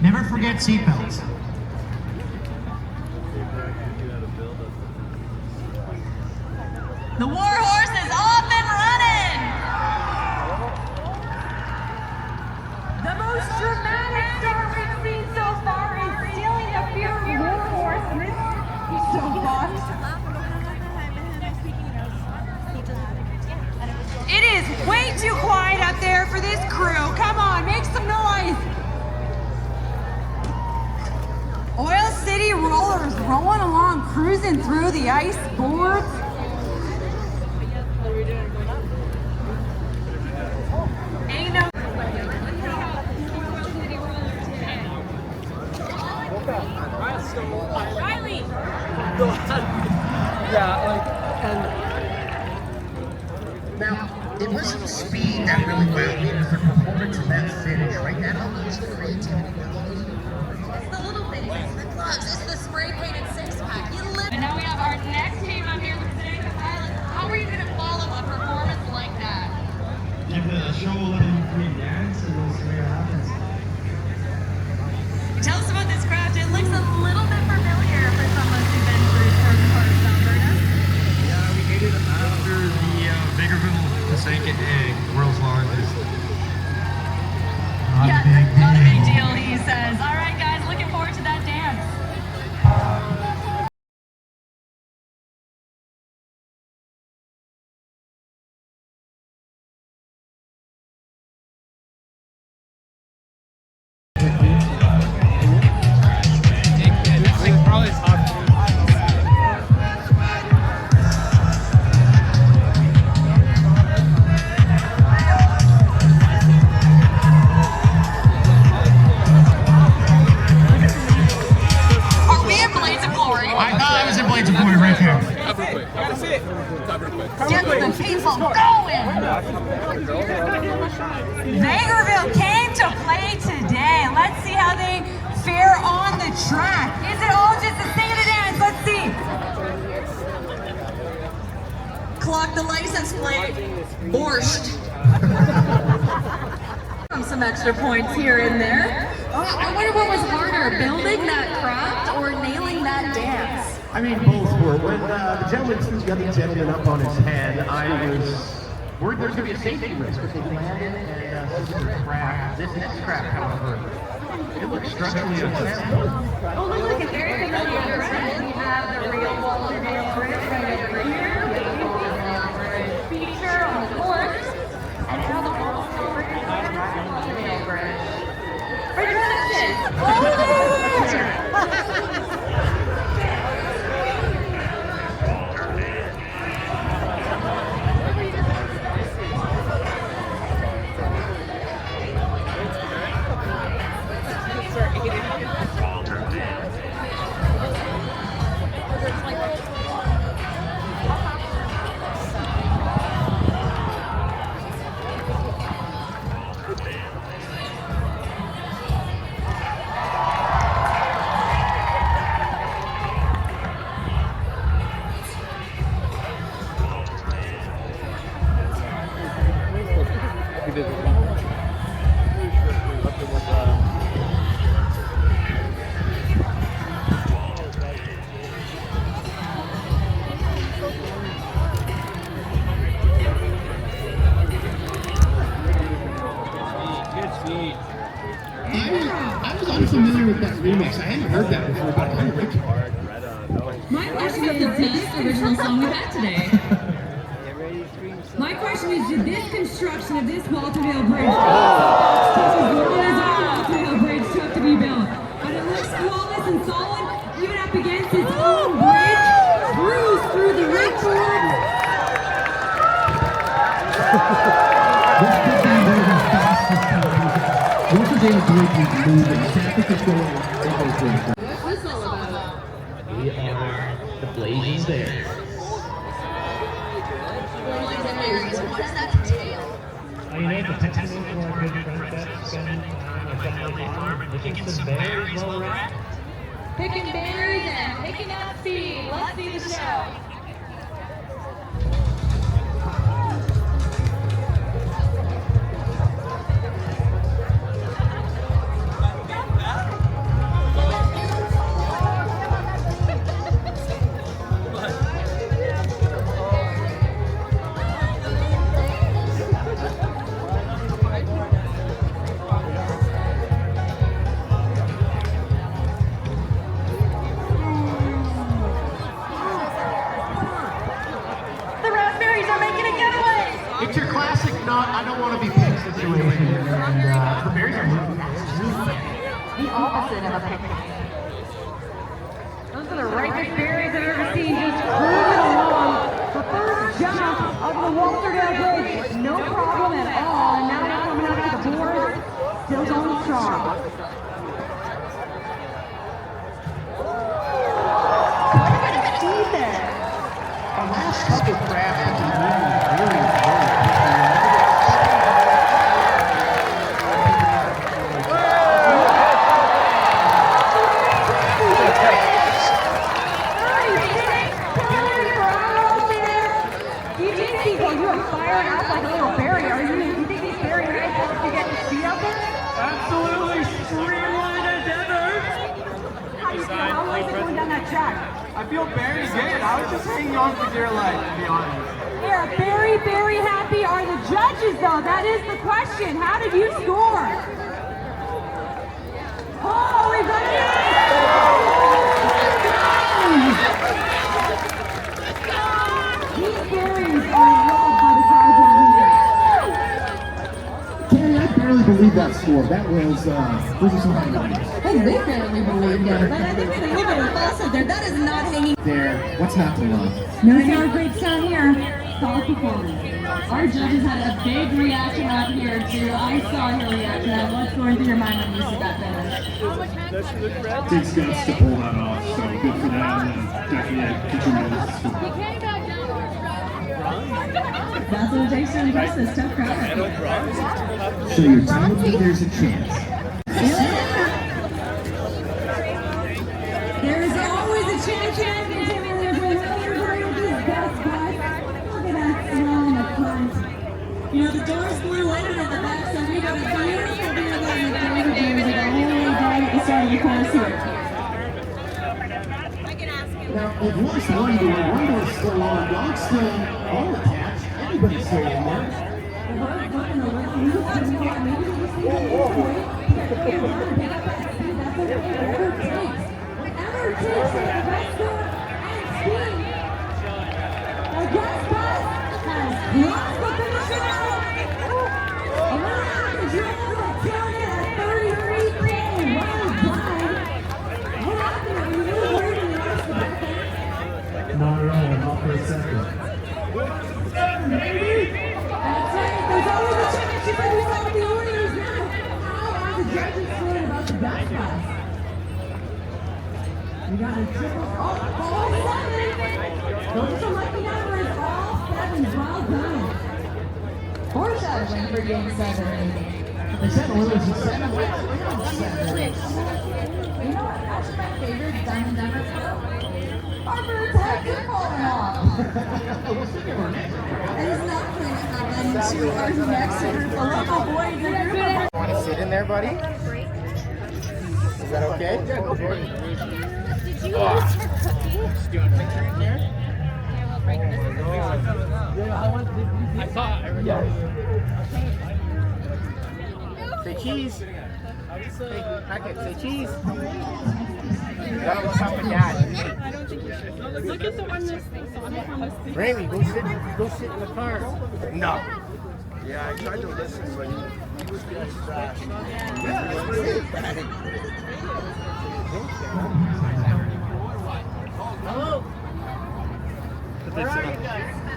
Never forget seatbelts. The war horse is off and running! The most dramatic start we've seen so far is stealing the fear war horse in this soapbox. It is way too quiet up there for this crew. Come on, make some noise! Oil City rollers rolling along, cruising through the ice boards. Ain't no. Riley! Yeah, like, and Now, it wasn't the speed that really wowed me, it was the performance of that finish, right? That almost creativity. It's the little things, it's the gloves, it's the spray painted six-pack. And now we have our next team up here presenting the pilot. How are you going to follow a performance like that? Give the show a little free dance and we'll see what happens. Tell us about this craft. It looks a little bit familiar for someone who's been through certain parts of Alberta. Yeah, we made it after the Bakerville Pasanka egg, world's largest. Not a big deal, he says. All right, guys, looking forward to that dance. Get the people going! Vegreville came to play today. Let's see how they fare on the track. Is it all just a sing and a dance? Let's see. Clock the license plate. Borscht. Some extra points here and there. I wonder what was harder, building that craft or nailing that dance? I mean, both were. When the gentleman got the gentleman up on his head, I was worried there's going to be a safety risk because they landed and this is a craft. This next craft, however, it looks structurally unsound. Oh, look, it's very familiar. We have the real Walter Dale Bridge right over here. The feature on the course. And now the Walter Bridge on the Dale Bridge. Production! I was unfamiliar with that remix. I hadn't heard that before, but I kind of like it. My question is the best original song we've had today. My question is, did this construction of this Walter Dale Bridge take as long as our Walter Dale Bridge took to be built? But it looks flawless and solid, even up against its own bridge, cruise through the Red Bull. This could be one of the fastest times. Walter Dale Bridge is moving. Traffic is going everywhere. What's this all about? We are the Blazing Bears. What does that entail? You know, the potential for a good friendship, spending time with family farm, picking some berries while we're at. Picking berries and picking up speed. Let's see the show. opposite of a picnic. Those are the ripest berries I've ever seen, just cruising along. The first jump of the Walterdale Bridge, no problem at all. And now they're coming up to the board, still going strong. Speed there. The last couple crafts have been really I feel very good. I was just hanging on for dear life, to be honest. We are very, very happy. Are the judges, though? That is the question. How did you score? Oh, we've got these berries are loved by the crowd down here. Carrie, I barely believe that score. That was, those are some high numbers. And they barely believed it, but I think there's a little bit of falsehood there. That is not hanging. There, what's not to love? No, it's not a great sound here. Solid performance. Our judges had a big reaction out here too. I saw your reaction. What's going through your mind when you see that finish? Big steps to pull that off, so good for them and definitely contributors. That's what it takes to impress this tough crowd. So you're telling me there's a chance? There is always a chance. There's these best guys. Look at that smile in the front. You know, the doors blew in at the back, so we got a beautiful view of the David James the whole way down at the start of the course here. Now, if one's one door is still on, dogs still all attached, everybody's still in there. Not at all, not for a second. That's right, there's always a championship and we saw the owners now. How are the judges feeling about the back pass? We got a triple, all seven. Those are some lucky numbers, all seven, well done. Foreshadowing for game 7. They said Oilers is 7 wins. You know what, actually my favorite Diamond Devers our birds have been falling off. That is not going to happen to our next group of local boys and girls. Want to sit in there, buddy? Is that okay? Did you use your cookie? Do you want a picture in there? Okay, we'll break this. I thought I yeah. Say cheese. Say packet. Say cheese. That was top of Dad. I don't think you should. Look at the one that's on the Ramy, go sit in the car. No. Yeah, I tried to listen, but he was being distracted. Hello. Where are you guys?